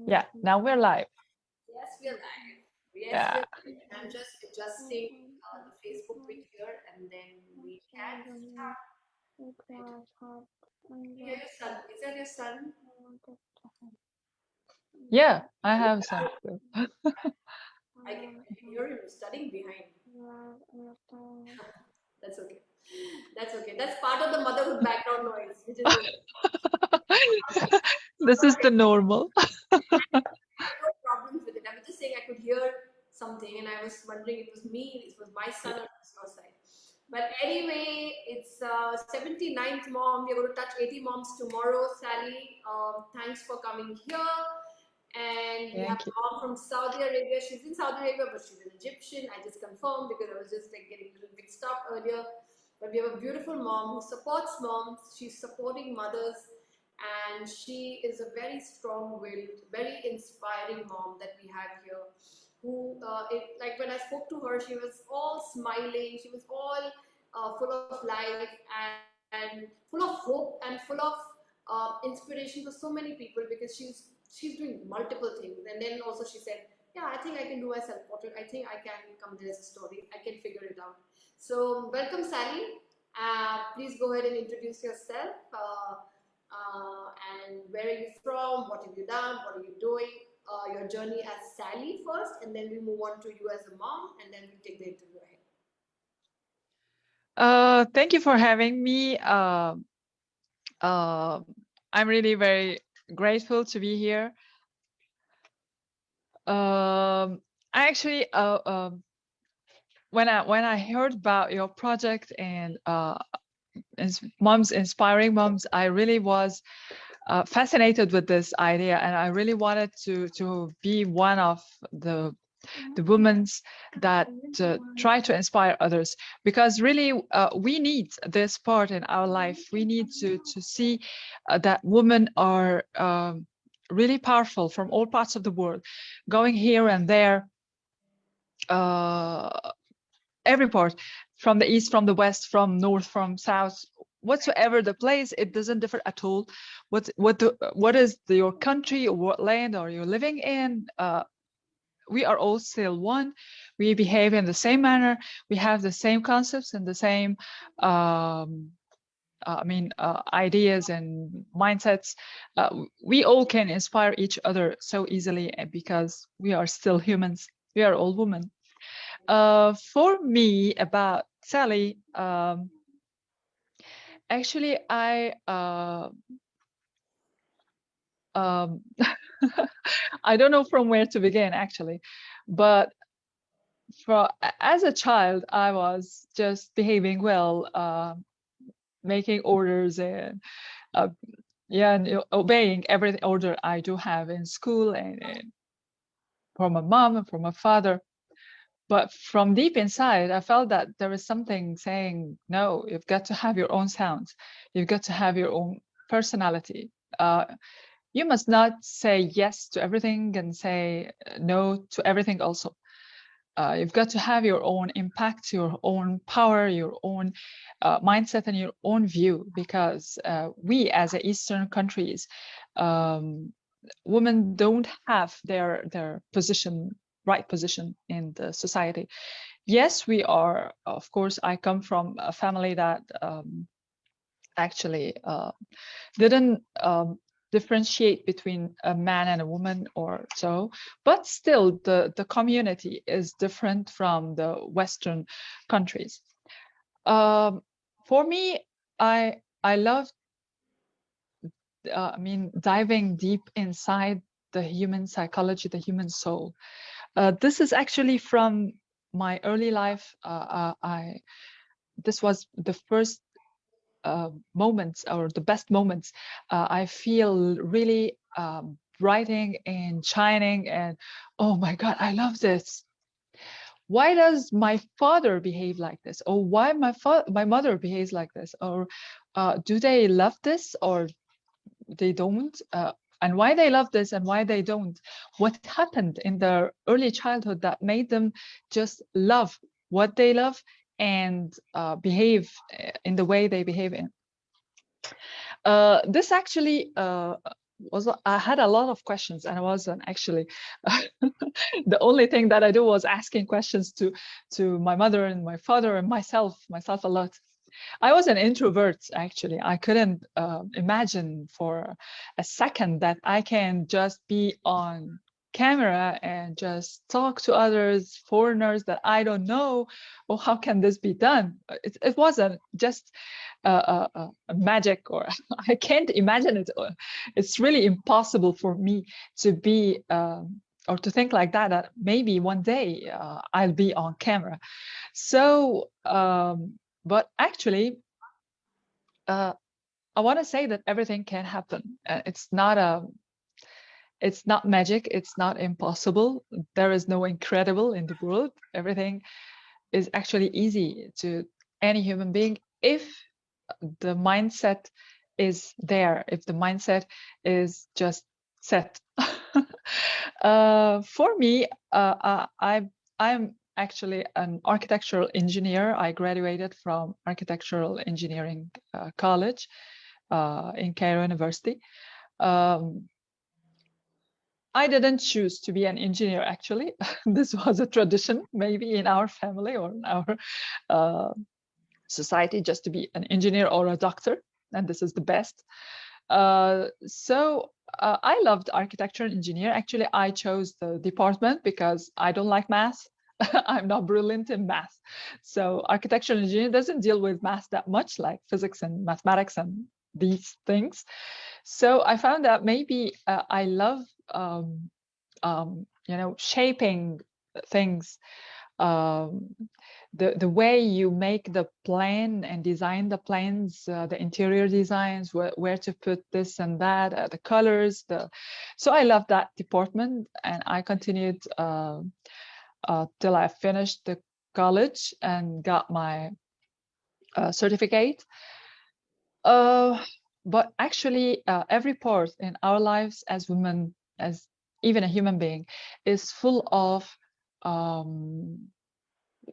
Yeah, now we're live. Yes, we are live. Yes, we Yeah. are live. I'm just adjusting the Facebook bit here, and then we can start. Right. Can you hear your son? Is that your son? Yeah, I have some too. I can hear him studying behind. That's okay. That's okay. That's part of the motherhood background noise, which is okay. This is the normal. I have no problems with it. I was just saying I could hear something, and I was wondering if it was me, it was my son, or it was your side. But anyway, it's 79th mom. We're going to touch 80 moms tomorrow. Sally, thanks for coming here. And we have Thank a you. mom from Saudi Arabia. She's in Saudi Arabia, but she's an Egyptian. I just confirmed because I was just like getting a little mixed up earlier. But we have a beautiful mom who supports moms. She's supporting mothers, and she is a very strong-willed, very inspiring mom that we have here. Who, like when I spoke to her, she was all smiling. She was all full of life and full of hope and full of inspiration for so many people because she's doing multiple things. And then also she said, "Yeah, I think I can do my self-portrait. I think I can come there as a story. I can figure it out." So welcome, Sally. Please go ahead and introduce yourself. And where are you from? What have you done? What are you doing? Your journey as Sally first, and then we move on to you as a mom, and then we take the interview ahead. Thank you for having me. I'm really very grateful to be here. I actually, when I heard about your project and moms inspiring moms, I really was fascinated with this idea, and I really wanted to be one of the women that try to inspire others, because really we need this part in our life. We need to see that women are really powerful from all parts of the world, going here and there, uh, every part, from the east, from the west, from north, from south, whatsoever the place, it doesn't differ at all. What is your country, or what land are you living in? We are all still one. We behave in the same manner. We have the same concepts and the same ideas and mindsets. We all can inspire each other so easily, because we are still humans. We are all women. For me, about Sally, actually, um, I don't know from where to begin, actually, but as a child, I was just behaving well, making orders, and uh, yeah, and obeying every order I do have in school, and from my mom and from my father. But from deep inside, I felt that there was something saying, no, you've got to have your own sounds. You've got to have your own personality. You must not say yes to everything and say no to everything also. You've got to have your own impact, your own power, your own mindset, and your own view, because we as a Eastern countries, um, women don't have their position, right position in the society. Yes, we are, of course, I come from a family that actually didn't differentiate between a man and a woman or so, but still the community is different from the Western countries. For me, I love diving deep inside the human psychology, the human soul. This is actually from my early life. I This was the first moments, or the best moments. I feel really brighting and shining, and oh my God, I love this. Why does my father behave like this? Or why my mother behaves like this? Or do they love this or they don't? And why they love this and why they don't? What happened in their early childhood that made them just love what they love and behave in the way they behave in? This actually I had a lot of questions, and I wasn't actually the only thing that I do was asking questions to my mother and my father and myself a lot. I was an introvert, actually. I couldn't imagine for a second that I can just be on camera and just talk to others, foreigners that I don't know. Or how can this be done? It wasn't just a magic, or I can't imagine it. It's really impossible for me to be or to think like that, that maybe one day I'll be on camera. So, but actually, I want to say that everything can happen. It's not magic. It's not impossible. There is no incredible in the world. Everything is actually easy to any human being if the mindset is there, if the mindset is just set. For me, I'm actually an architectural engineer. I graduated from architectural engineering college in Cairo University. I didn't choose to be an engineer, actually. This was a tradition, maybe in our family or in our society, just to be an engineer or a doctor, and this is the best. So I loved architecture and engineer. Actually, I chose the department because I don't like math. I'm not brilliant in math. So architecture and engineering doesn't deal with math that much, like physics and mathematics and these things. So I found that maybe I love, shaping things, the way you make the plan and design the plans, the interior designs, where to put this and that, the colors. So I love that department, and I continued till I finished the college and got my certificate. But actually, every part in our lives as women, as even a human being, is full of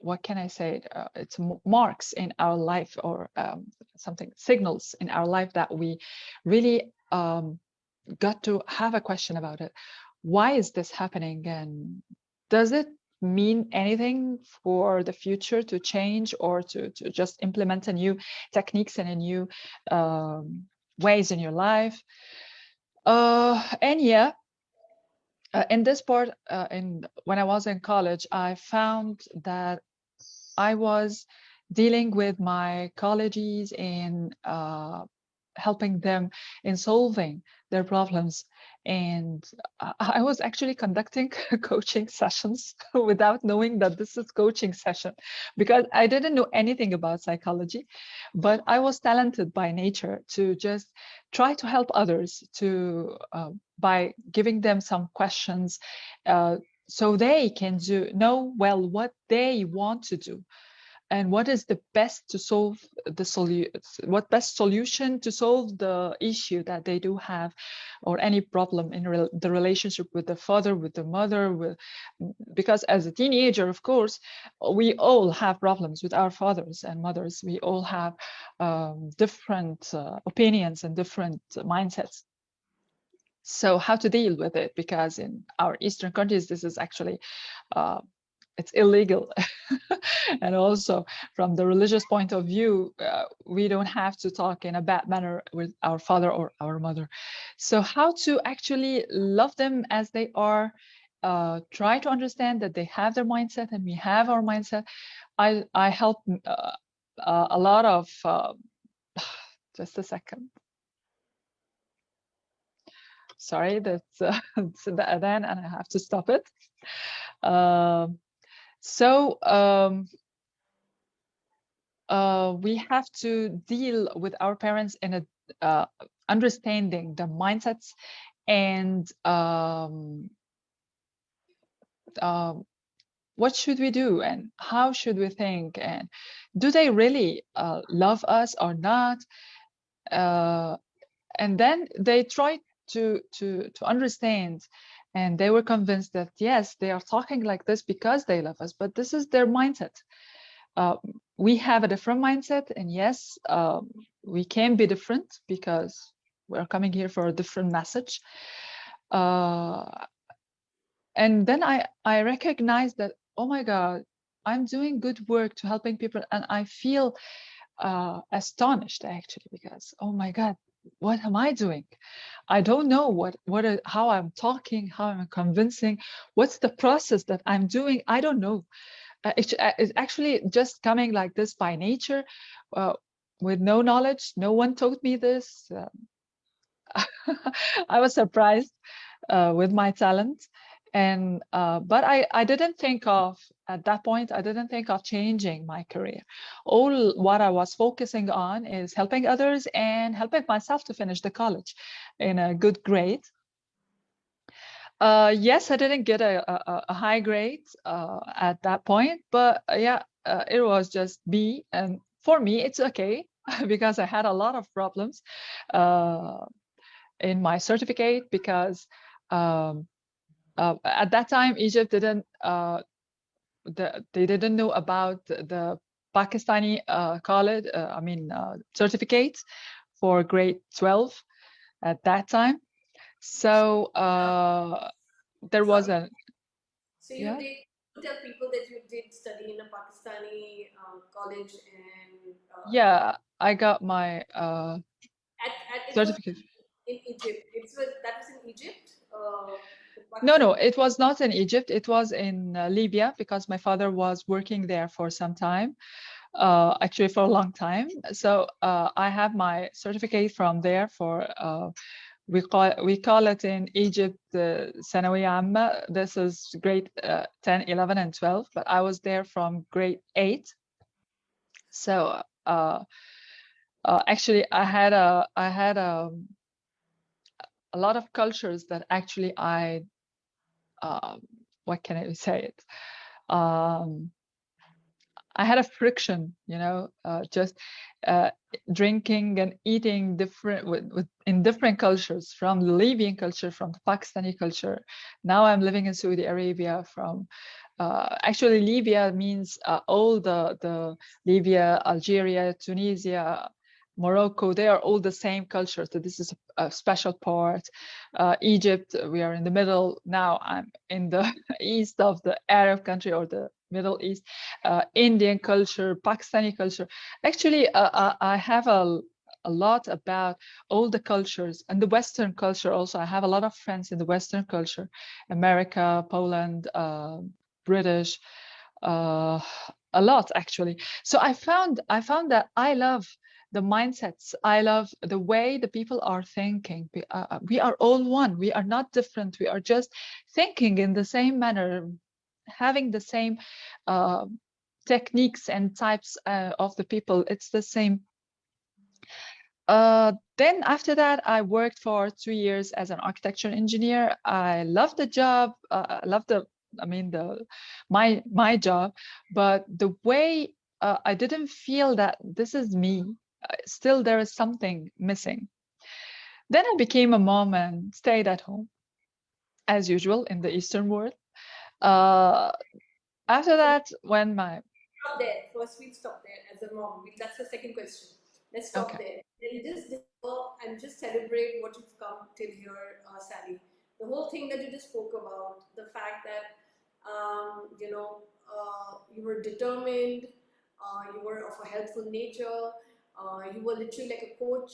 what can I say? It's marks in our life, or something, signals in our life that we really got to have a question about it. Why is this happening? And does it mean anything for the future to change, or to just implement a new techniques and a new ways in your life? And yeah, in this part, when I was in college, I found that I was dealing with my colleagues in helping them in solving their problems. And I was actually conducting coaching sessions without knowing that this is coaching session, because I didn't know anything about psychology, but I was talented by nature to just try to help others to by giving them some questions, so they can know well what they want to do, and what is the best to solve what best solution to solve the issue that they do have, or any problem in the relationship with the father, with the mother, because as a teenager, of course, we all have problems with our fathers and mothers. We all have different opinions and different mindsets. So how to deal with it, because in our Eastern countries, this is actually it's illegal. And also from the religious point of view, we don't have to talk in a bad manner with our father or our mother. So how to actually love them as they are, try to understand that they have their mindset and we have our mindset. I help a lot of just a second. Sorry, that's it's the adhan and I have to stop it. So we have to deal with our parents in a understanding the mindsets, and what should we do and how should we think, and do they really love us or not? And then they try to understand, and they were convinced that yes, they are talking like this because they love us, but this is their mindset. We have a different mindset, and yes, we can be different because we're coming here for a different message. Uh, and then I recognized that, oh my God, I'm doing good work to helping people, and I feel astonished actually, because oh my God, what am I doing? I don't know how I'm talking, how I'm convincing, what's the process that I'm doing. I don't know. It's actually just coming like this by nature, uh, with no knowledge. No one taught me this. I was surprised with my talent, and but I didn't think of, at that point, I didn't think of changing my career. All what I was focusing on is helping others and helping myself to finish the college in a good grade. Yes, I didn't get a high grade at that point, but yeah, it was just B, and for me it's okay because I had a lot of problems uh, in my certificate, because um, at that time Egypt didn't they didn't know about the Pakistani college, certificates for grade 12 at that time. So there was Sorry. a, So you yeah, did tell people that you did study in a Pakistani college and yeah, I got my at it was certificate. in Egypt. That was in Egypt. The No, no, Pakistani. it was not in Egypt. It was in Libya, because my father was working there for some time, actually for a long time. So I have my certificate from there for we call it in Egypt ثانوية عامة. This is grade 10, 11, and 12. But I was there from grade 8. So actually, I had a lot of cultures that actually um, what can I say it? Um, I had a friction, just uh, drinking and eating different in different cultures, from the Libyan culture, from the Pakistani culture. Now I'm living in Saudi Arabia. From actually, Libya means all the Libya, Algeria, Tunisia, Morocco. They are all the same culture. So this is a special part. Egypt, we are in the middle. Now I'm in the east of the Arab country, or the Middle East. Indian culture, Pakistani culture. Actually, I have a lot about all the cultures, and the Western culture also. I have a lot of friends in the Western culture, America, Poland, British, uh, a lot actually. So I found that I love the mindsets. I love the way the people are thinking. We are all one. We are not different. We are just thinking in the same manner, having the same uh, techniques and types of the people. It's the same. Then after that, I worked for 2 years as an architecture engineer. I loved the job. I loved my job, but the way I didn't feel that this is me. Still, there is something missing. Then I became a mom and stayed at home, as usual in the Eastern world. Uh, After So that, when my stop there. First, we'll stop there as a mom. That's the second question. Let's stop okay, there. Then just defer and just celebrate what you've come till here, Sally. The whole thing that you just spoke about, the fact that you were determined, you were of a helpful nature, you were literally like a coach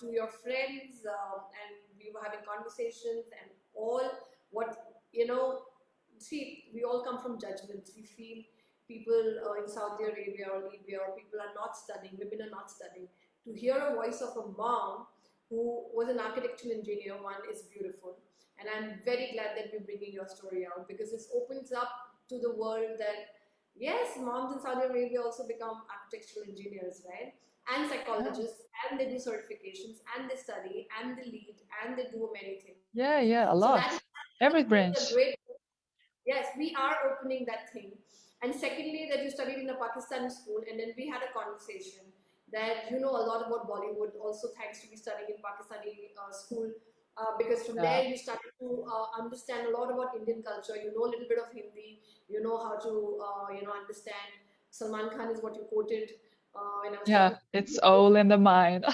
to your friends, and we were having conversations and all. What see, we all come from judgments. We feel people in Saudi Arabia or Libya, or people are not studying, women are not studying. To hear a voice of a mom who was an architectural engineer, one, is beautiful. And I'm very glad that we're bringing your story out, because this opens up to the world that, yes, moms in Saudi Arabia also become architectural engineers, right? And yeah, psychologists, and they do certifications, and they study, and they lead, and they do many things. yeah, yeah, a So that lot, every is a branch. great. Yes, we are opening that thing. And secondly, that you studied in a Pakistani school, and then we had a conversation that you know a lot about Bollywood, also thanks to be studying in Pakistani school, because from Yeah, there you started to understand a lot about Indian culture. You know a little bit of Hindi. You know how to understand. Salman Khan is what you quoted. When I was Yeah, talking it's to all in the mind.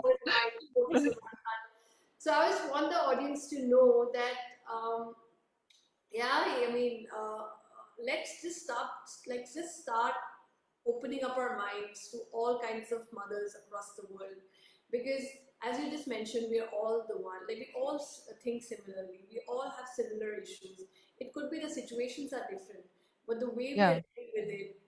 with my focus on one hand. So I just want the audience to know that, yeah, I mean, let's just start opening up our minds to all kinds of mothers across the world, because as you just mentioned, we are all the one. Like we all think similarly. We all have similar issues. It could be the situations are different, but the way we Yeah, are dealing with it,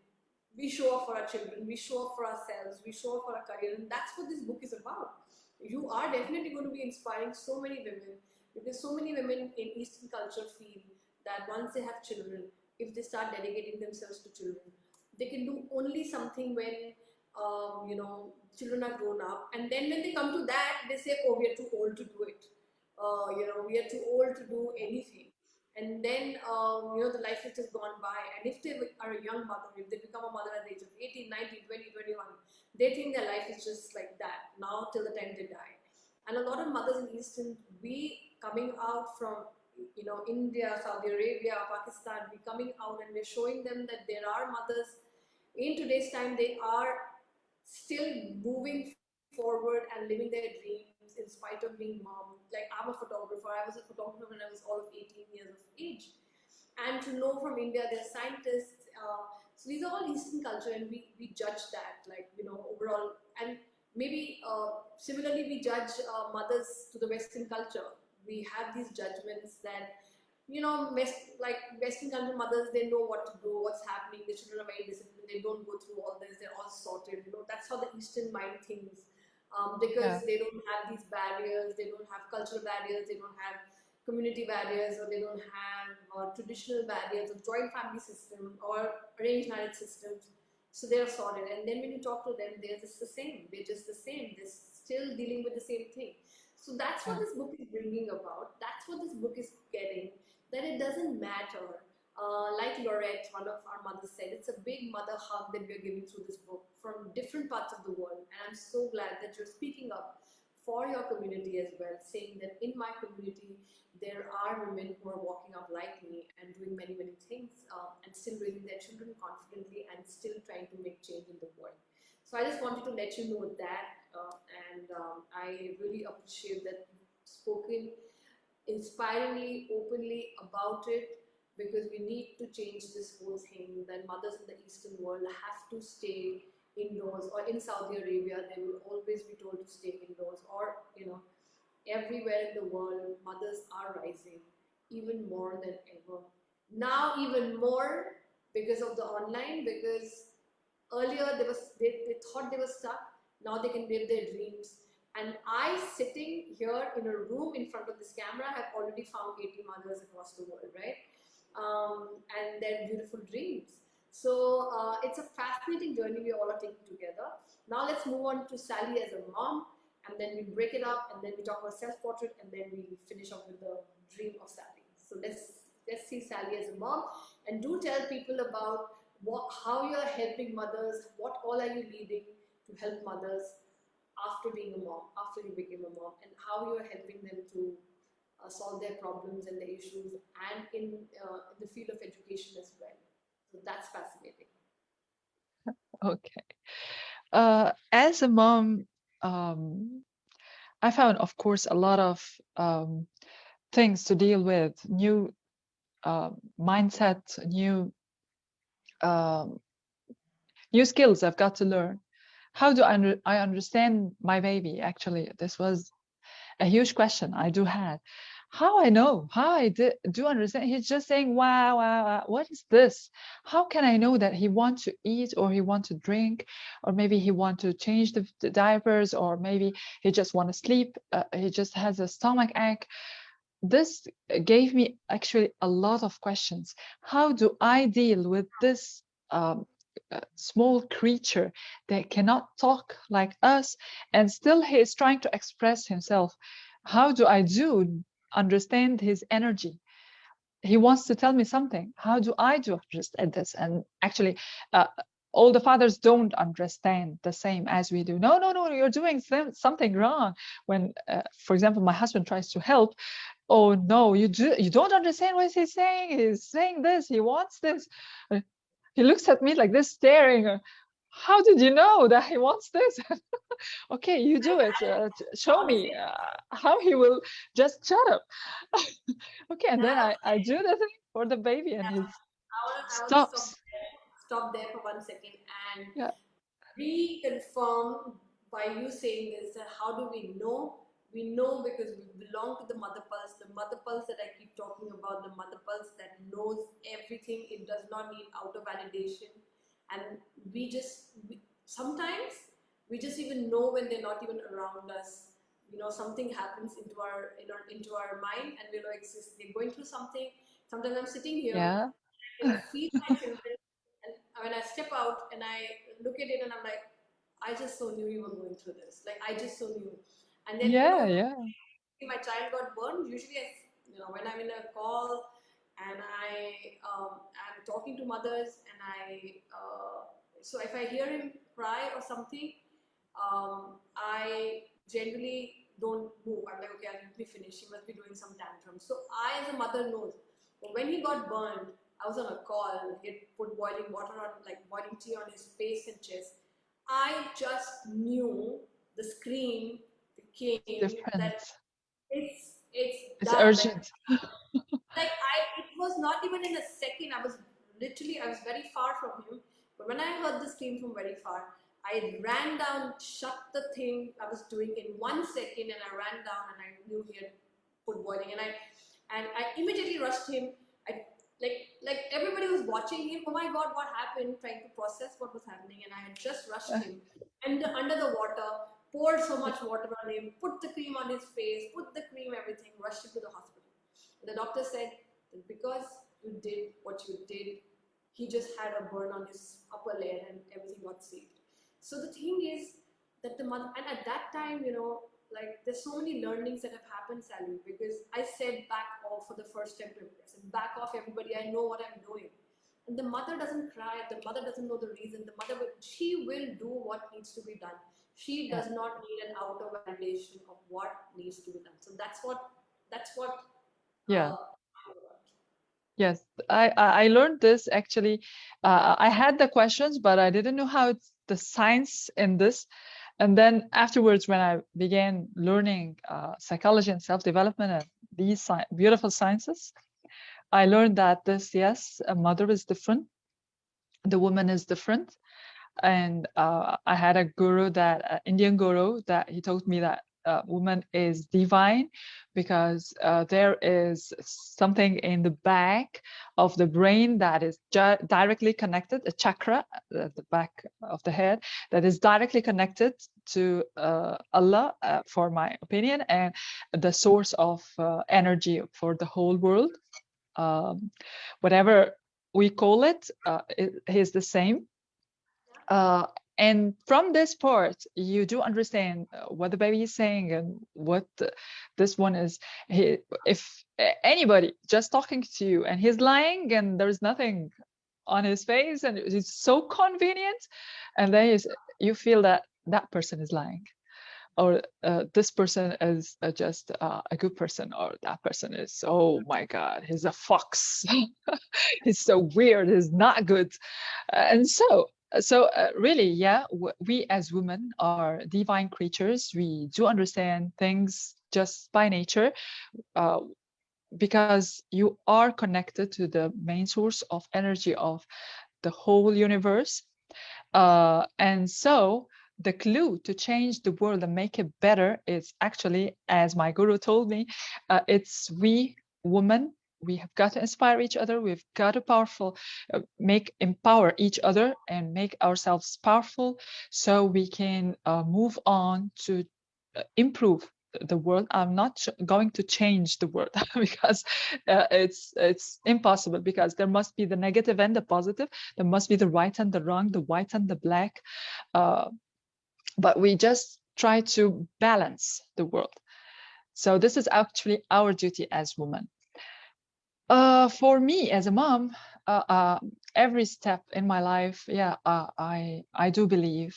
we show up for our children, we show up for ourselves, we show up for our career, and that's what this book is about. You are definitely going to be inspiring so many women, because so many women in Eastern culture feel that once they have children, if they start dedicating themselves to children, they can do only something when children are grown up, and then when they come to that, they say, "Oh, we are too old to do it. We are too old to do anything." And then the life has just gone by, and if they are a young mother, if they become a mother at the age of 18, 19, 20, 21, they think their life is just like that now till the time they die. And a lot of mothers in Eastern, we coming out from India, Saudi Arabia, Pakistan, we coming out and we're showing them that there are mothers in today's time, they are still moving forward and living their dreams in spite of being mom. Like, I'm a photographer. I was a photographer when I was all of 18 years of age. And to know from India, they're scientists. So these are all Eastern culture, and we judge that, like, overall. And maybe similarly, we judge mothers to the Western culture. We have these judgments that like Western country mothers, they know what to do, what's happening. The children are very disciplined. They don't go through all this. They're all sorted. That's how the Eastern mind thinks, yeah, because they don't have these barriers. They don't have cultural barriers. They don't have community barriers, or they don't have traditional barriers, or joint family system, or arranged marriage systems. So they're sorted. And then when you talk to them, they're just the same. They're just the same. They're still dealing with the same thing. So that's what yeah, this book is bringing about. That's what this book is getting, that it doesn't matter. Like Lorette, one of our mothers, said, it's a big mother hug that we're giving through this book from different parts of the world. And I'm so glad that you're speaking up for your community as well, saying that in my community, there are women who are walking up like me and doing many, many things, and still raising their children confidently and still trying to make change in the world. So I just wanted to let you know that, and I really appreciate that you've spoken inspiringly, openly about it, because we need to change this whole thing that mothers in the Eastern world have to stay indoors, or in Saudi Arabia, they will always be told to stay indoors, or everywhere in the world, mothers are rising even more than ever. Now, even more because of the online, because earlier they thought they were stuck, now they can live their dreams. And I, sitting here in a room in front of this camera, have already found 80 mothers across the world, right? And their beautiful dreams. So it's a fascinating journey we all are taking together. Now let's move on to Sally as a mom, and then we break it up, and then we talk about self-portrait, and then we finish off with the dream of Sally. So let's see Sally as a mom, and do tell people about how you are helping mothers, what all are you leading to help mothers after being a mom, after you became a mom, and how you are helping them to solve their problems and their issues, and in the field of education as well. So that's fascinating. okay. As a mom, um, I found, of course, a lot of things to deal with, new mindset, um, new skills I've got to learn. How do I understand my baby? Actually, this was a huge question I do have. How I know, how do understand? He's just saying, wow, wow, wow, what is this? How can I know that he wants to eat, or he wants to drink, or maybe he wants to change the diapers, or maybe he just want to sleep, he just has a stomach ache? This gave me actually a lot of questions. How do I deal with this um, small creature that cannot talk like us, and still he is trying to express himself? How do I do understand his energy? He wants to tell me something. How do I do understand this? And actually, uh, all the fathers don't understand the same as we do. No, no, no, you're doing something wrong. When, for example, my husband tries to help, oh no, you don't understand what he's saying. He's saying this, he wants this. He looks at me like this, staring. how did you know that he wants this? Okay, you do it. Show me Honestly, how he will just shut up. Okay, and then now I do the thing for the baby, and he I want to stops. stop there for 1 second and Yeah, reconfirm by you saying this that how do we know? We know because we belong to the mother pulse that I keep talking about, the mother pulse that knows everything. It does not need outer validation, and sometimes we just even know when they're not even around us. You know, something happens into our mind, and we're like, they're going through something. Sometimes I'm sitting here, yeah, I can feel my children, and when I step out and I look at it, and I'm like, I just so knew you were going through this. Like I just so knew. And then yeah, yeah, my child got burned. Usually, when I'm in a call and I'm talking to mothers, and so if I hear him cry or something, I generally don't move. I'm like, okay, let me finish. He must be doing some tantrum. So I, as a mother, knows. But when he got burned, I was on a call. He had put boiling water on, like boiling tea on his face and chest. I just knew the scream that came different. that it's It's done. urgent. It was not even in a second. I was very far from him. But when I heard the scream from very far, I ran down, shut the thing I was doing in 1 second, and I ran down and I knew he had put boiling. And I immediately rushed him. I like everybody was watching him. Oh my God, what happened? Trying to process what was happening, and I had just rushed Uh, him and under the water, poured so much water on him, put the cream on his face, put the cream, everything, rushed him to the hospital. The doctor said that because you did what you did, he just had a burn on his upper layer and everything got saved. So the thing is that the mother, and at that time, like there's so many learnings that have happened, Sally, because I said back off for the first time to him. I said, back off, everybody, I know what I'm doing. And the mother doesn't cry, the mother doesn't know the reason. She will do what needs to be done. She yeah, does not need an outer validation of what needs to be done. So that's what yeah. uh, Yes, I learned this actually. I had the questions, but I didn't know how it's the science in this. And then afterwards, when I began learning psychology and self-development and these beautiful sciences, I learned that this, yes, a mother is different, the woman is different. And I had a guru, that Indian guru, that he told me that woman is divine because there is something in the back of the brain that is directly connected, a chakra at the back of the head that is directly connected to Allah, for my opinion, and the source of energy for the whole world. Um, Whatever we call it, it is the same. uh, and from this part, you do understand what the baby is saying and what this one is. If anybody just talking to you and he's lying and there's nothing on his face and it's so convenient, and then you feel that that person is lying, or this person is just a good person, or that person is, oh my God, he's a fox. He's so weird, he's not good. And so really, yeah, we as women are divine creatures. We do understand things just by nature, uh, because you are connected to the main source of energy of the whole universe. And so the clue to change the world and make it better is actually, as my guru told me, it's we women. We have got to inspire each other. We've got to empower each other and make ourselves powerful, so we can move on to improve the world. I'm not going to change the world because it's impossible, because there must be the negative and the positive. There must be the right and the wrong, the white and the black. Uh, but we just try to balance the world. So this is actually our duty as women. For me as a mom, uh, uh, every step in my life, yeah, I do believe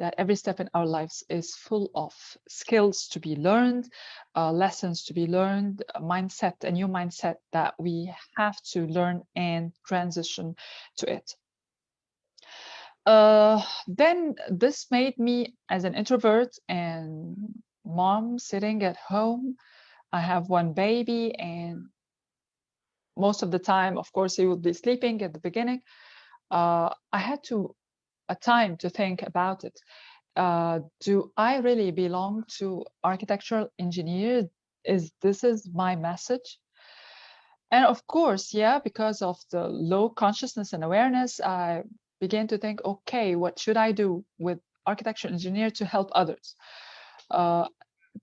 that every step in our lives is full of skills to be learned, lessons to be learned, a new mindset that we have to learn and transition to it. Then this made me as an introvert and mom sitting at home. I have one baby, and most of the time, of course, he would be sleeping at the beginning. I had to a time to think about it. Do I really belong to architectural engineer? Is my message? And of course, yeah, because of the low consciousness and awareness, I began to think, okay, what should I do with architecture engineer to help others? Uh,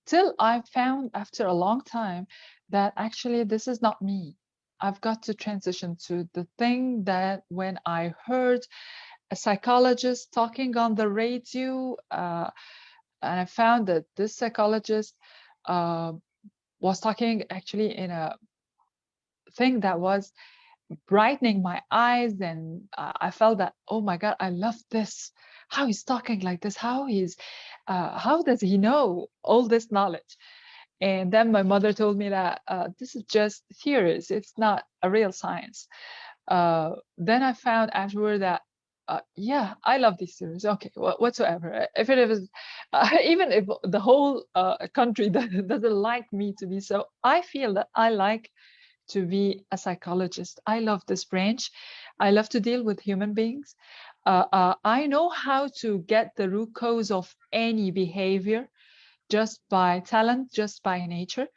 till I found after a long time that actually this is not me. I've got to transition to the thing that when I heard a psychologist talking on the radio, and I found that this psychologist uh, was talking actually in a thing that was brightening my eyes, and I felt that, oh my god, I love this, how he's talking like this, how does he know all this knowledge. And then my mother told me that this is just theories, it's not a real science. Then I found afterward that yeah, I love these theories, okay, whatsoever, if it is even if the whole country doesn't like me to be so, I feel that I like to be a psychologist. I love this branch. I love to deal with human beings. I know how to get the root cause of any behavior just by talent, just by nature.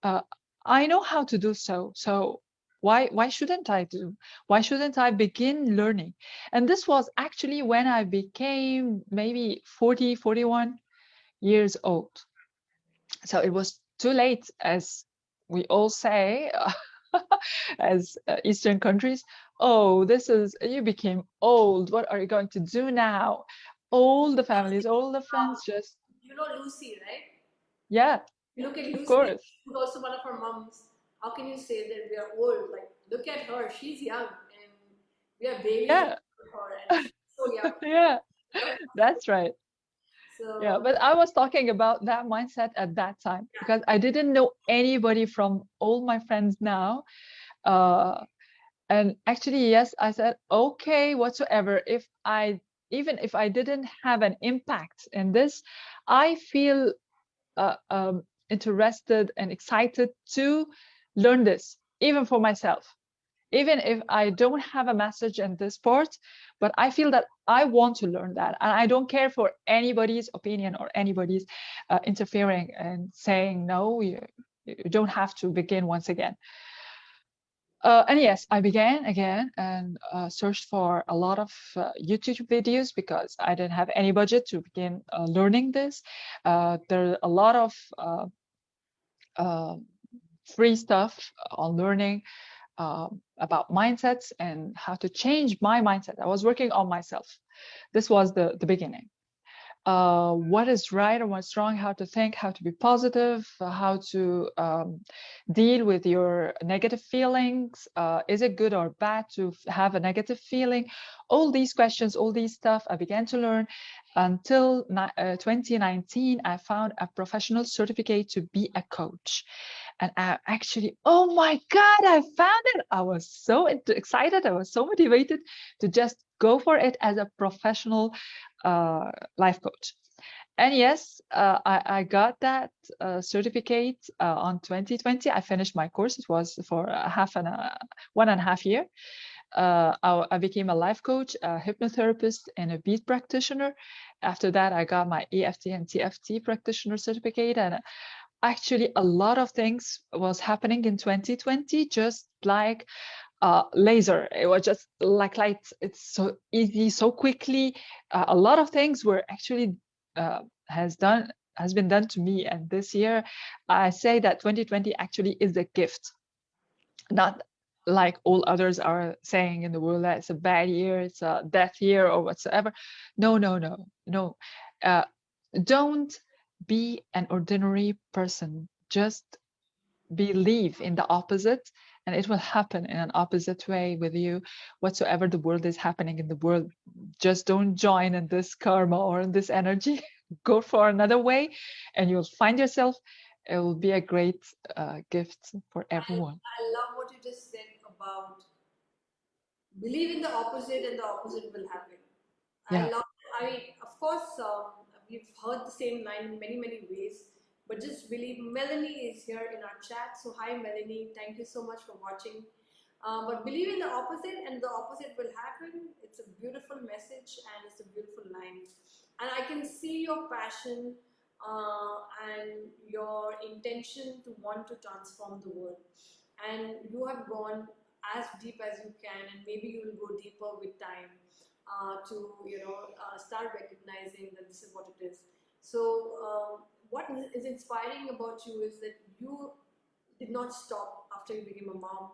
Uh, I know how to do so. So why shouldn't I do? Why shouldn't I begin learning? And this was actually when I became maybe 40, 41 years old. So it was too late, as we all say, as Eastern countries. Oh, this is, you became old. What are you going to do now? All the families, all the friends just, You know Lucy, right? yeah, You look at of Lucy, course. she's also one of her moms. How can you say that we are old? Like, look at her, she's young, and we are babies Yeah, of her, and she's so young. yeah, You know? that's right. Yeah, So, but I was talking about that mindset at that time because I didn't know anybody from all my friends now. Uh, And actually, yes, I said, okay, whatsoever. Even if I didn't have an impact in this, I feel interested and excited to learn this, even for myself. Even if I don't have a message in this part, but I feel that I want to learn that. And I don't care for anybody's opinion or anybody's interfering and saying, no, you don't have to begin once again. And yes, I began again and searched for a lot of YouTube videos because I didn't have any budget to begin learning this. There are a lot of uh, free stuff on learning about mindsets and how to change my mindset. I was working on myself. This was the beginning. What is right and what's wrong, how to think, how to be positive, how to deal with your negative feelings. Is it good or bad to have a negative feeling? All these questions, all these stuff I began to learn until 2019. I found a professional certificate to be a coach. And I actually, oh my God, I found it. I was so excited. I was so motivated to just go for it as a professional uh, life coach. And yes, I got that certificate on 2020. I finished my course. It was for 1.5 year. I became a life coach, a hypnotherapist, and a beat practitioner. After that, I got my EFT and TFT practitioner certificate. And actually, a lot of things was happening in 2020, just like laser. It was just like light. It's so easy, so quickly. A lot of things were actually uh, has been done to me. And this year, I say that 2020 actually is a gift, not like all others are saying in the world that it's a bad year, it's a death year, or whatsoever. No, no, no, no. Uh, don't be an ordinary person. Just believe in the opposite, and it will happen in an opposite way with you. Whatsoever the world is happening in the world, just don't join in this karma or in this energy. Go for another way, and you'll find yourself. It will be a great gift for everyone. I love what you just said about believe in the opposite and the opposite will happen. Yeah. Of course, we've heard the same line in many, many ways, but just believe Melanie is here in our chat. So, hi, Melanie. Thank you so much for watching. But believe in the opposite, and the opposite will happen. It's a beautiful message, and it's a beautiful line. And I can see your passion and your intention to want to transform the world. And you have gone as deep as you can, and maybe you will go deeper with time to start recognizing that this is what it is. So what is inspiring about you is that you did not stop after you became a mom.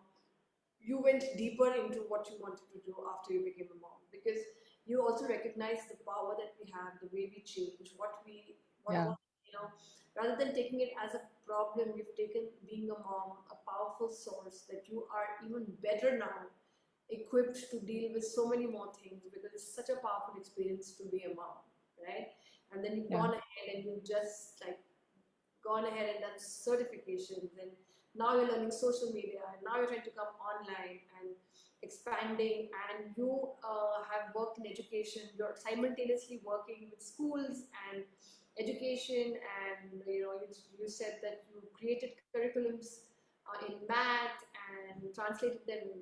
You went deeper into what you wanted to do after you became a mom, because you also recognize the power that we have, the way we change, Yeah. what rather than taking it as a problem, you've taken being a mom a powerful source, that you are even better now equipped to deal with so many more things, because it's such a powerful experience to be a mom, right? And then you've Yeah. gone ahead and you've just like gone ahead and done certifications, and now you're learning social media, and now you're trying to come online and expanding, and you have worked in education. You're simultaneously working with schools and education, and you said that you created curriculums in math and translated them in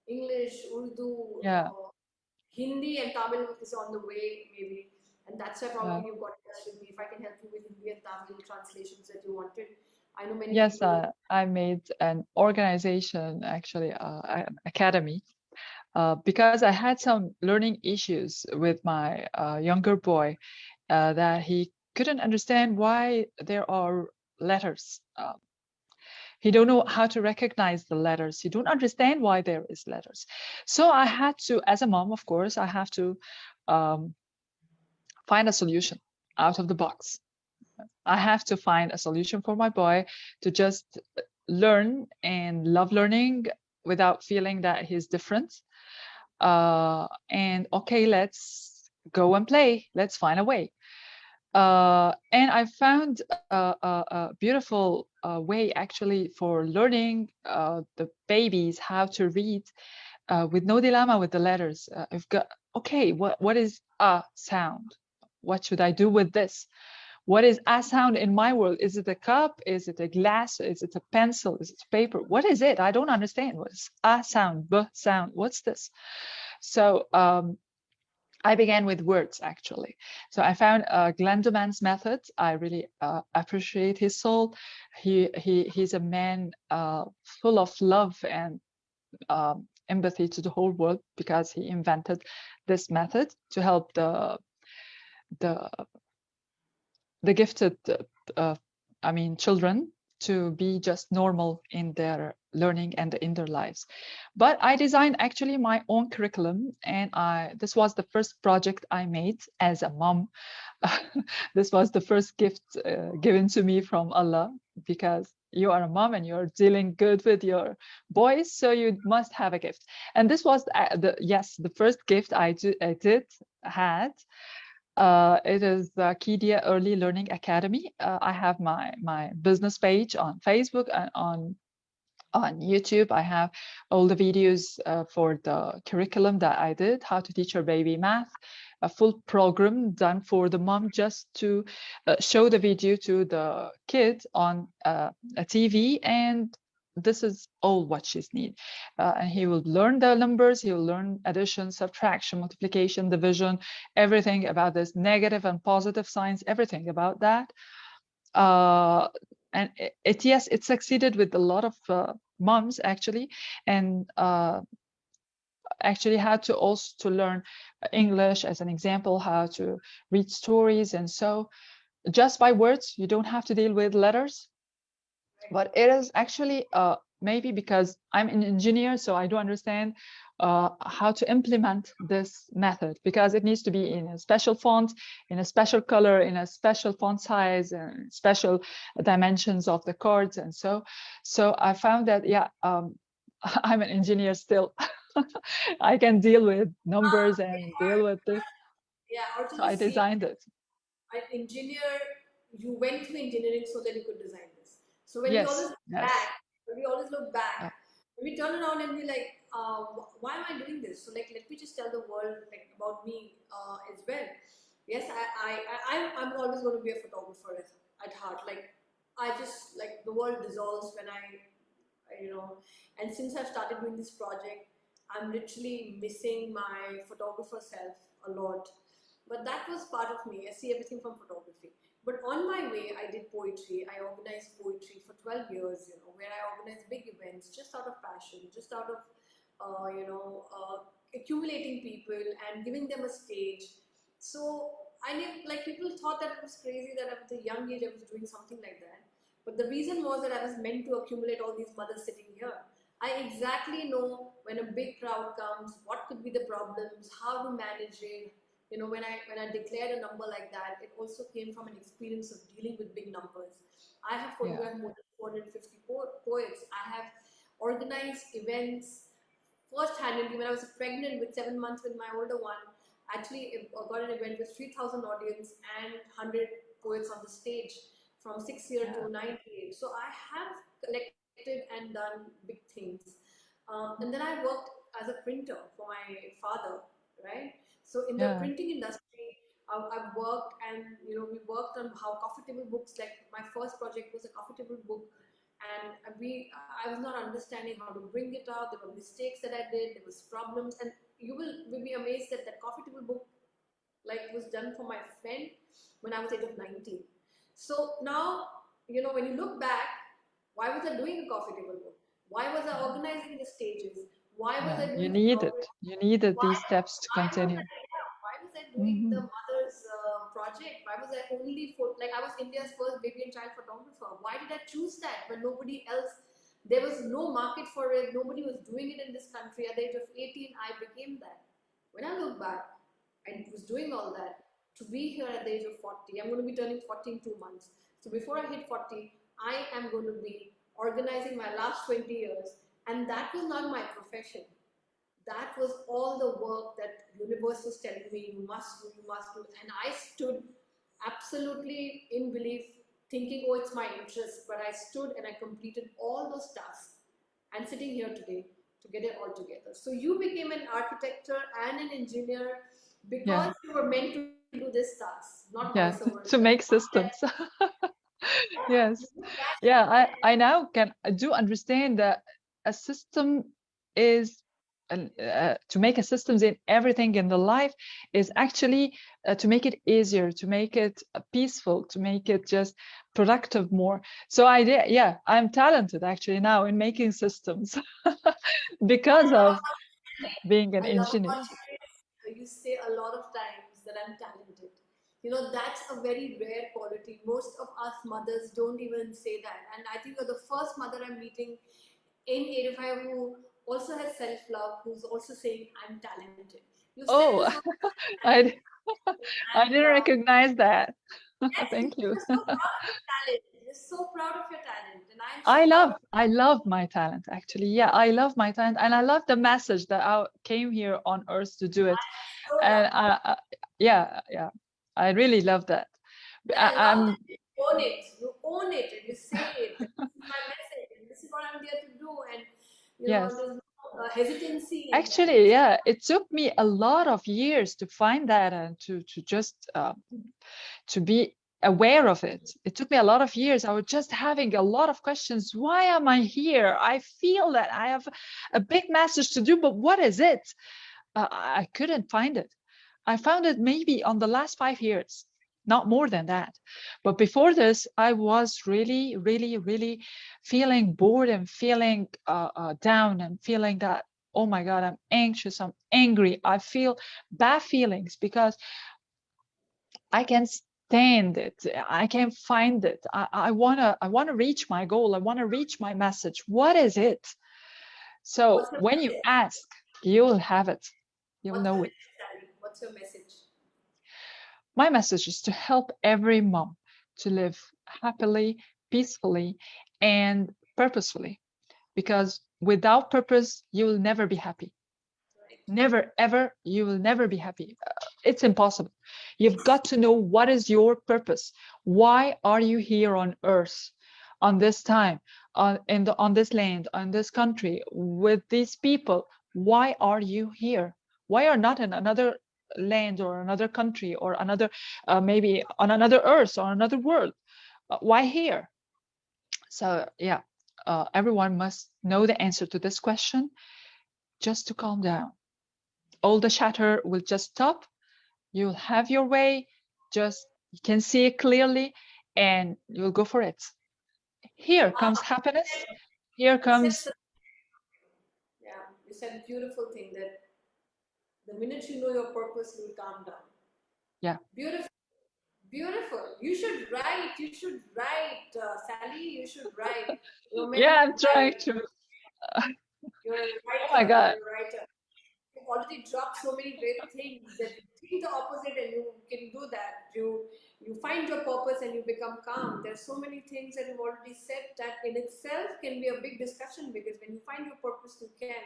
English, Urdu, Yeah. Hindi, and Tamil is on the way, maybe. And that's why Yeah. probably you got in touch with me. If I can help you with Hindi and Tamil translations that you wanted, I know many Yes, people. I made an organization, actually, an academy, because I had some learning issues with my younger boy, that he couldn't understand why there are letters. He don't know how to recognize the letters. He don't understand why there is letters. So I had to, as a mom, of course, I have to um, find a solution out of the box. I have to find a solution for my boy to just learn and love learning without feeling that he's different. And okay, let's go and play. Let's find a way. And I found a beautiful way actually for learning the babies how to read with no dilemma with the letters. I've got, okay, what is a sound? What should I do with this? What is a sound in my world? Is it a cup? Is it a glass? Is it a pencil? Is it paper? What is it? I don't understand. What's a sound? B sound? What's this? So I began with words, actually. So I found Glendomann's method. I really appreciate his soul. He's a man full of love and empathy to the whole world, because he invented this method to help the the gifted, uh, I mean, children to be just normal in their learning and in their lives. But I designed actually my own curriculum, and this was the first project I made as a mom. This was the first gift given to me from Allah, because you are a mom and you're dealing good with your boys, so you must have a gift. And this was the first gift I did had. It is the Kidia Early Learning Academy. I have my business page on Facebook and on YouTube. I have all the videos for the curriculum that I did, how to teach your baby math, a full program done for the mom, just to show the video to the kid on a TV, and this is all what she's need. And he will learn the numbers, he will learn addition, subtraction, multiplication, division, everything about this, negative and positive signs, everything about that. And yes, it succeeded with a lot of moms, actually, and actually how to also to learn English, as an example, how to read stories. And so just by words, you don't have to deal with letters. But it is actually maybe because I'm an engineer, so I do understand how to implement this method, because it needs to be in a special font, in a special color, in a special font size, and special dimensions of the cards. And so I found that, yeah, I'm an engineer still. I can deal with numbers and deal with this. Yeah, or to So the I same designed it. an engineer, you went to engineering so that you could design this. So when we always Yes, look yes. back, when we always look back, Yeah, we turn around and be like, why am I doing this? So like, let me just tell the world like about me as well. Yes, I'm always going to be a photographer at heart. Like, I just like the world dissolves when you know, and since I've started doing this project, I'm literally missing my photographer self a lot. But that was part of me. I see everything from photography. But on my way, I did poetry. I organized poetry for 12 years, you know, where I organized big events just out of passion, just out of, accumulating people and giving them a stage. So I knew, like, people thought that it was crazy that at a young age I was doing something like that. But the reason was that I was meant to accumulate all these mothers sitting here. I exactly know when a big crowd comes, what could be the problems, how to manage it. You know, when I declared a number like that, it also came from an experience of dealing with big numbers. I have Yeah. photographed more than 450 poets. I have organized events first-handedly when I was pregnant with 7 months with my older one. Actually, I got an event with 3,000 audience and 100 poets on the stage from 6 year Yeah. to 98. So I have collected and done big things. And then I worked as a printer for my father, right? So in the Yeah. printing industry, I've worked, and you know, we worked on how coffee table books. Like my first project was a coffee table book, and I was not understanding how to bring it out. There were mistakes that I did. There was problems, and you will be amazed that that coffee table book like was done for my friend when I was age of 19. So now, you know, when you look back, why was I doing a coffee table book? Why was I organizing the stages? Why was Yeah. I You doing need it. photography? You needed Why, these steps to why was continue. I, yeah, why was I doing the Hmm. mother's project? Why was I only for, like, I was India's first baby and child photographer. Why did I choose that when nobody else, there was no market for it, nobody was doing it in this country. At the age of 18, I became that. When I look back, I was doing all that to be here at the age of 40. I'm going to be turning 40 in 2 months. So before I hit 40, I am going to be organizing my last 20 years. And that was not my profession. That was all the work that universe was telling me, you must do, you must do. And I stood absolutely in belief, thinking, oh, it's my interest. But I stood and I completed all those tasks. And sitting here today to get it all together. So you became an architect and an engineer because Yeah. you were meant to do this task, not vice Yeah. versa. To make Not that, systems. yeah, Yes. that's Yeah. I now I do understand that a system is to make a systems in everything in the life is actually to make it easier, to make it peaceful, to make it just productive more. So I did, yeah, I'm talented actually now in making systems because of being an I love engineer. what you say a lot of times that I'm talented. You know, that's a very rare quality. Most of us mothers don't even say that. And I think you're the first mother I'm meeting in 85 who also has self love, who's also saying, I'm talented. You've said this Oh, so many I I times. And didn't recognize that. yes, Thank because you. you're so proud of your talent. You're so proud of your talent. And I'm so proud of I love my talent actually. Yeah, I love my talent and I love the message that I came here on earth to do it. so And lucky. yeah, yeah, I really love that. And I love I'm that you own it. You own it and you say it. This is my message and this is what I'm there to do. And, you know, yes. there's no hesitancy in that. Actually, yeah, it took me a lot of years to find that and to just to be aware of it. It took me a lot of years. I was just having a lot of questions. Why am I here? I feel that I have a big message to do, but what is it? I couldn't find it. I found it maybe on the last 5 years, not more than that. But before this, I was really, really, really feeling bored and feeling down and feeling that, oh my God, I'm anxious, I'm angry. I feel bad feelings because I can stand it. I can find it. I wanna reach my goal. I wanna reach my message. What is it? So What's your when you message? ask, you'll have it. You'll What's your know it. message, Sally? What's your message? My message is to help every mom to live happily, peacefully, and purposefully. Because without purpose, you will never be happy. Right. Never, ever, you will never be happy. It's impossible. You've got to know what is your purpose. Why are you here on earth? on this time, on this land, on this country, with these people. Why are you here? Why are not in another land or another country or another, maybe on another earth or another world? Why here? So yeah, everyone must know the answer to this question, just to calm down. All the chatter will just stop. You'll have your way, just you can see it clearly, and you'll go for it. Here comes Wow, happiness. Here you said, comes, yeah, you said a beautiful thing that the minute you know your purpose, you will calm down. yeah, Beautiful, beautiful. You should write. You should write, Sally. You should write. You're meant yeah, I'm to trying write. to. You're a Oh my writer. God. You're a writer. You've already dropped so many great things that you think the opposite, and you can do that. You find your purpose and you become calm. There's so many things that you've already said that in itself can be a big discussion, because when you find your purpose, you can.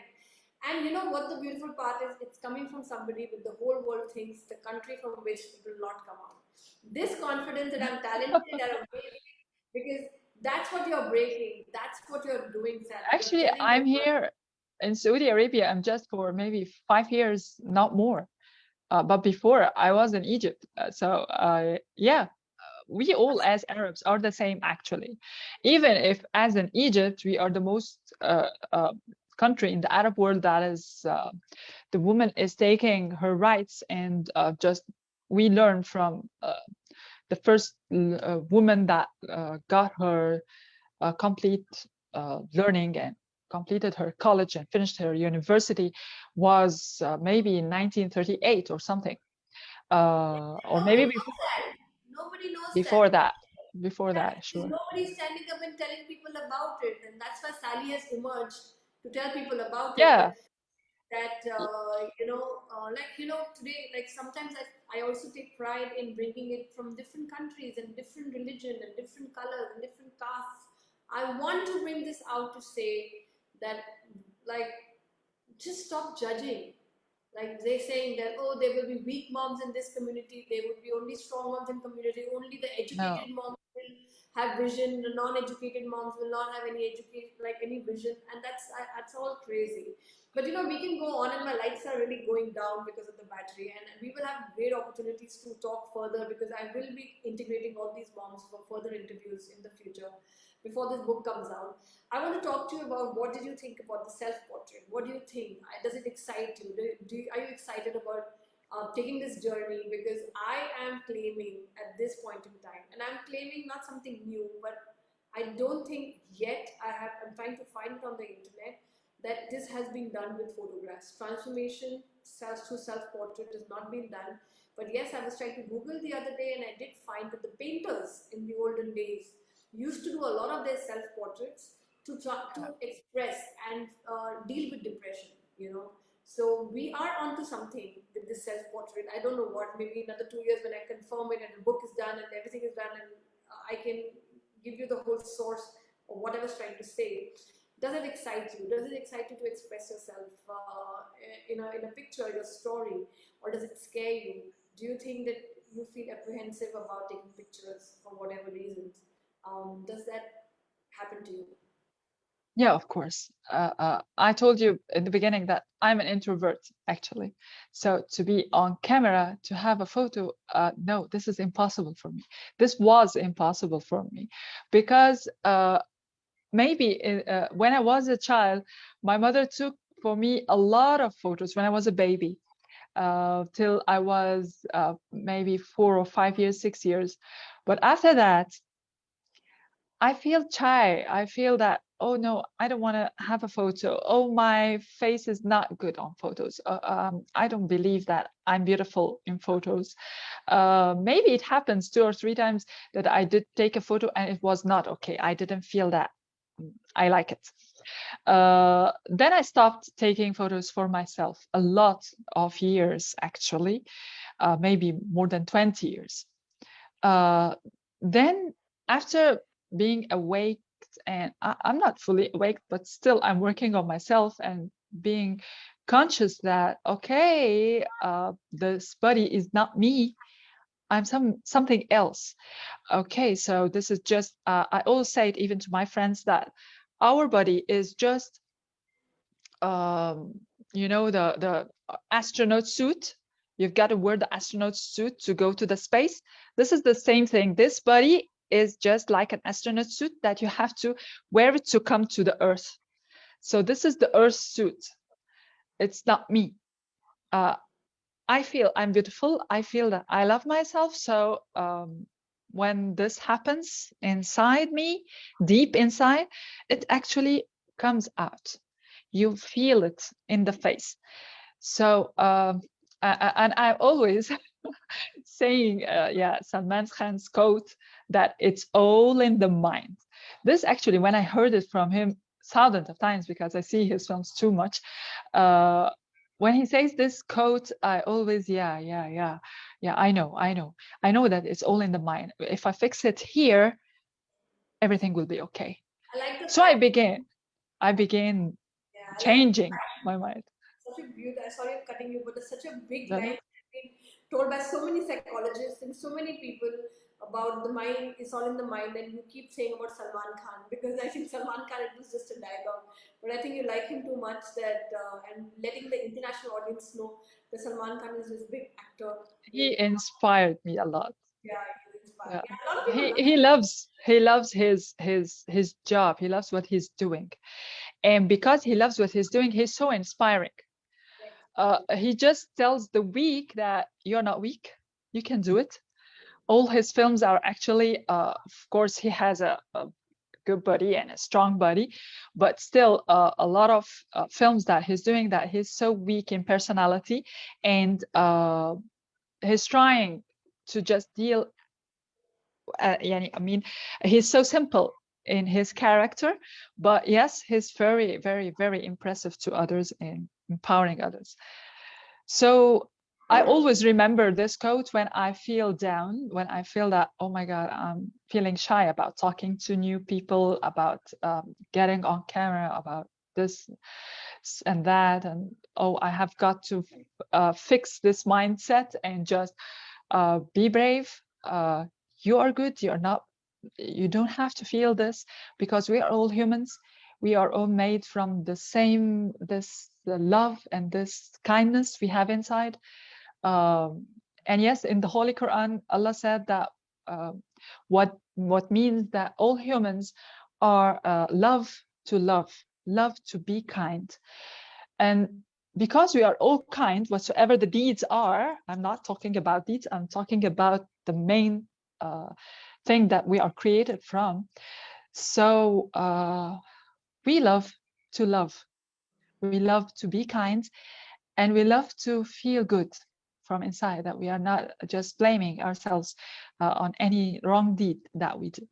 And you know what the beautiful part is? It's coming from somebody with the whole world thinks the country from which it will not come out. This confidence that I'm talented, that I'm breaking, because that's what you're breaking. That's what you're doing, Sally. You're Actually, telling the I'm world. here in Saudi Arabia. I'm just for maybe 5 years, not more. But before I was in Egypt. Yeah, we all as Arabs are the same actually. Even if as in Egypt, we are the most country in the Arab world that is the woman is taking her rights, and just we learn from the first woman that got her complete learning and completed her college and finished her university was maybe in 1938 or something, or maybe Nobody knows that. Nobody knows before that. that. Before Yeah, that, because sure. nobody's standing up and telling people about it, and that's why Sally has emerged to tell people about it. Yeah. Like today, like sometimes I also take pride in bringing it from different countries and different religion and different colors and different castes. I want to bring this out to say that, like, just stop judging. Like they saying that, oh, there will be weak moms in this community, there would be only strong moms in community, only the No. educated moms will have vision, the non-educated moms will not have any education, like any vision, and that's all crazy. But we can go on, and my lights are really going down because of the battery, and we will have great opportunities to talk further, because I will be integrating all these moms for further interviews in the future before this book comes out. I want to talk to you about, what did you think about the self-portrait? What do you think? Does it excite you? Are you excited about taking this journey? Because I am claiming at this point in time, and I'm claiming not something new, but I don't think yet I'm trying to find it on the internet that this has been done with photographs. Transformation through self-portrait has not been done. But yes, I was trying to Google the other day, and I did find that the painters in the olden days used to do a lot of their self-portraits to try to express and deal with depression. So we are onto something with this self-portrait. I don't know what, maybe another 2 years when I confirm it and the book is done and everything is done, and I can give you the whole source of what I was trying to say. Does it excite you? Does it excite you to express yourself in a picture, in a story, or does it scare you? Do you think that you feel apprehensive about taking pictures for whatever reasons? Does that happen to you? Yeah, of course. I told you in the beginning that I'm an introvert, actually. So to be on camera, to have a photo, no, this is impossible for me. This was impossible for me because when I was a child, my mother took for me a lot of photos when I was a baby, till I was maybe 4 or 5 years, 6 years. But after that, I feel shy. I feel that, oh no, I don't want to have a photo. Oh, my face is not good on photos. I don't believe that I'm beautiful in photos. Maybe it happens 2 or 3 times that I did take a photo and it was not okay. I didn't feel that I like it. Then I stopped taking photos for myself a lot of years, actually, maybe more than 20 years. Then after being awake, and I'm not fully awake, but still I'm working on myself and being conscious that, okay, this body is not me. I'm something else. Okay, so this is just, I always say it even to my friends that our body is just, you know, the astronaut suit. You've got to wear the astronaut suit to go to the space. This is the same thing. This body is just like an astronaut suit that you have to wear it to come to the Earth. So this is the Earth suit. It's not me. Uh, I feel I'm beautiful. I feel that I love myself. So when this happens inside me, deep inside, it actually comes out. You feel it in the face. So, and I'm always saying, yeah, Salman Khan's quote that it's all in the mind. This actually, when I heard it from him thousands of times, because I see his films too much, uh, when he says this quote, I always, yeah, I know that it's all in the mind. If I fix it here, everything will be okay. I like the So fact. I began Yeah, I like the changing fact. my mind. Such a beautiful. Sorry, I'm cutting you, but it's such a big No, line no. that's been told by so many psychologists and so many people about the mind. It's all in the mind, and you keep saying about Salman Khan because I think Salman Khan it was just a dialogue, but I think you like him too much that and letting the international audience know that Salman Khan is this big actor who, He inspired me a lot. yeah, he's inspired. Yeah. Yeah, a lot of people He love. he loves he loves his job. He loves what he's doing. And because he loves what he's doing, he's so inspiring. Right. He just tells the weak that you're not weak. You can do it. All his films are actually, of course, he has a good body and a strong body, but still a lot of films that he's doing that he's so weak in personality, and he's trying to just deal. I mean, he's so simple in his character, but yes, he's very, very, very impressive to others and empowering others. So I always remember this quote when I feel down, when I feel that, oh my God, I'm feeling shy about talking to new people, about getting on camera, about this and that. And oh, I have got to fix this mindset and just be brave. You are good. You're not, you don't have to feel this because we are all humans. We are all made from the same, this the love and this kindness we have inside. And yes, in the Holy Quran, Allah said that what means that all humans are love to be kind. And because we are all kind, whatsoever the deeds are, I'm not talking about deeds, I'm talking about the main thing that we are created from. So we love to love. We love to be kind, and we love to feel good from inside, that we are not just blaming ourselves on any wrong deed that we do.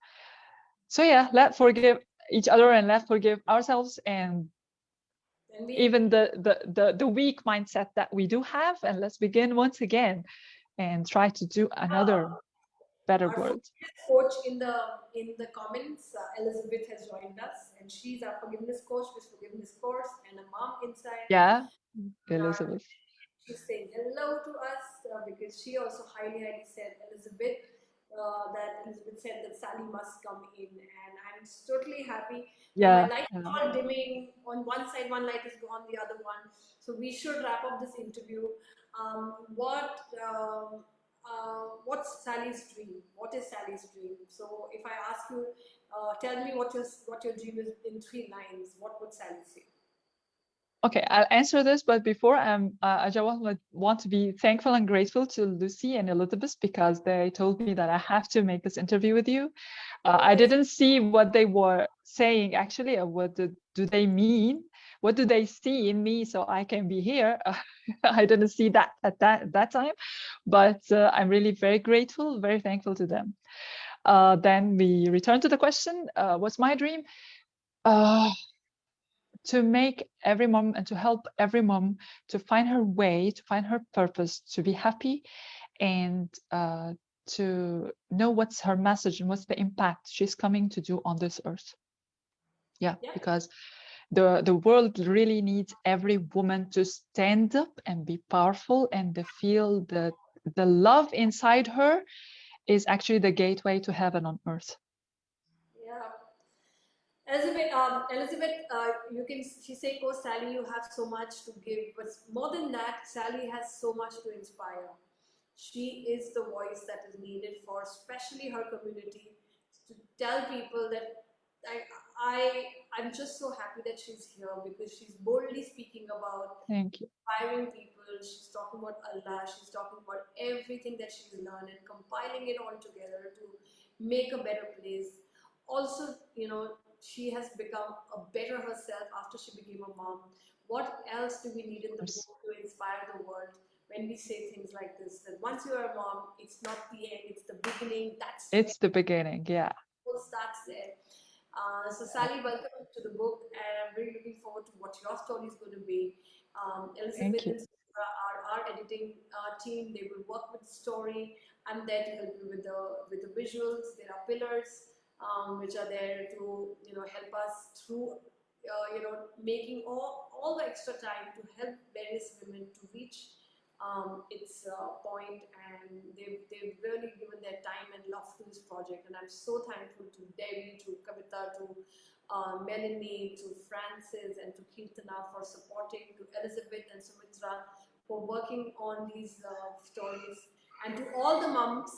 So yeah, let's forgive each other and let's forgive ourselves, and And we even the weak mindset that we do have, and let's begin once again and try to do another better our world. forgiveness coach in the comments, Elizabeth has joined us, and she's our forgiveness coach, this forgiveness course, and a mom inside. Yeah, Uh, Elizabeth. she's saying hello to us because she also highly said Elizabeth. That Elizabeth said that Sally must come in, and I'm totally happy. Now my Yeah, light is yeah. all dimming. On one side, one light is gone, the other one. So we should wrap up this interview. What's Sally's dream? What is Sally's dream? So if I ask you, tell me what your dream is in 3 lines. What would Sally say? Okay, I'll answer this, but before I just want to be thankful and grateful to Lucy and Elizabeth because they told me that I have to make this interview with you. I Always. didn't see what they were saying actually, or what do they mean? What do they see in me so I can be here? I didn't see that at that time, but I'm really very grateful, very thankful to them. Then we return to the question, what's my dream? Uh, to make every mom and to help every mom to find her way, to find her purpose, to be happy, and to know what's her message and what's the impact she's coming to do on this earth. Yeah, Yeah. because the world really needs every woman to stand up and be powerful and to feel the love inside her is actually the gateway to heaven on earth. Yeah. Elizabeth, you can. She say, "Oh, Sally, you have so much to give." But more than that, Sally has so much to inspire. She is the voice that is needed for, especially her community, to tell people that I, I'm just so happy that she's here because she's boldly speaking about Thank you. inspiring people. She's talking about Allah. She's talking about everything that she's learned and compiling it all together to make a better place. Also, she has become a better herself after she became a mom. What else do we need in the book to inspire the world when we say things like this? That once you are a mom, it's not the end, it's the beginning. It's the beginning, yeah. It starts there. So Sally, welcome to the book, and I'm really looking forward to what your story is going to be. Elizabeth Thank you. and Sarah are our editing team. They will work with the story. I'm there to help you with the visuals. There are pillars which are there to help us through making all the extra time to help various women to reach its point, and they've really given their time and love to this project, and I'm so thankful to Devi, to Kavita, to Melanie, to Francis, and to Kirtana for supporting, to Elizabeth and Sumitra for working on these stories, and to all the mums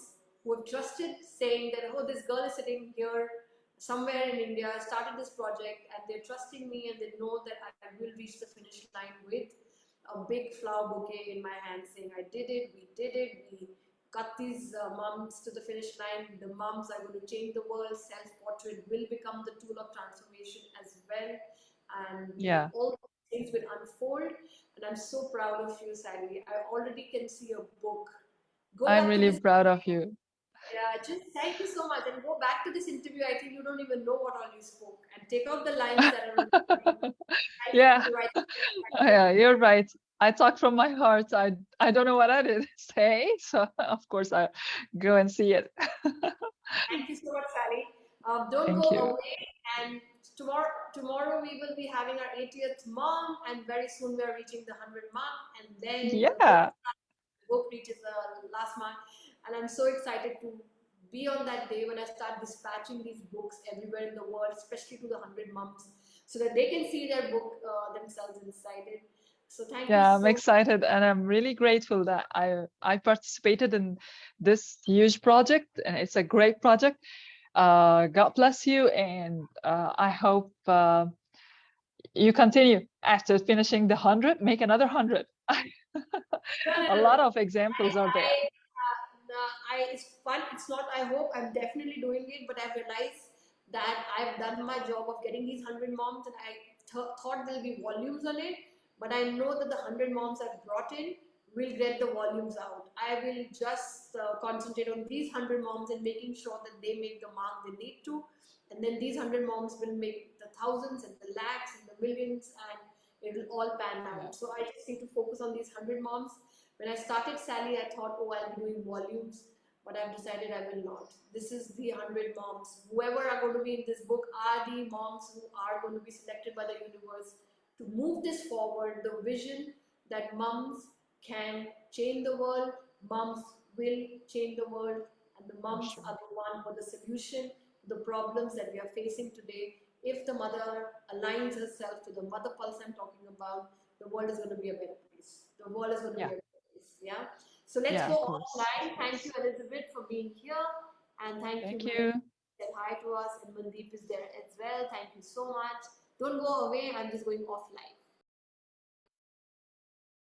who have trusted, saying that, oh, this girl is sitting here somewhere in India, started this project, and they're trusting me, and they know that I will reach the finish line with a big flower bouquet in my hand, saying, I did it, we got these mums to the finish line. The mums are going to change the world. Self-portrait will become the tool of transformation as well, and Yeah, all things will unfold. And I'm so proud of you, Sally. I already can see a book. Go I'm back to really this. proud of you. Yeah, just thank you so much. And go back to this interview. I think you don't even know what all you spoke. And take out the lines that are on the screen. Yeah, Right. yeah, you're right. I talk from my heart. I don't know what I did say, so of course I go and see it. Thank you so much, Sally. Don't Thank go you. away. And tomorrow we will be having our 80th mom, and very soon we are reaching the 100 mark, and then Yeah, the book reaches the last mark. And I'm so excited to be on that day when I start dispatching these books everywhere in the world, especially to the 100 moms, so that they can see their book themselves inside it. So thank you yeah, I'm so much. excited and I'm really grateful that I participated in this huge project, and it's a great project. God bless you, and I hope you continue after finishing the 100, make another 100. No, no, A no, no. lot of examples are there. It's fun. It's not. I hope I'm definitely doing it, but I've realized that I've done my job of getting these 100 moms, and I thought there'll be volumes on it, but I know that the 100 moms I've brought in will get the volumes out. I will just concentrate on these 100 moms and making sure that they make the mark they need to, and then these 100 moms will make the thousands and the lakhs and the millions, and it will all pan Yeah. out. So I just need to focus on these 100 moms. When I started Sally, I thought, oh, I'll be doing volumes, but I've decided I will not. This is the 100 moms. Whoever are going to be in this book are the moms who are going to be selected by the universe to move this forward. The vision that moms can change the world, moms will change the world, and the For moms sure. are the one for the solution to the problems that we are facing today. If the mother aligns herself to the mother pulse I'm talking about, the world is going to be a better place. The world is going to be Yeah, a better place. Yeah. So let's yeah, go of course, of offline. Thank you, course. Elizabeth, for being here. And thank you, Thank Melanie, you. said hi to us. And Mandeep is there as well. Thank you so much. Don't go away. I'm just going offline.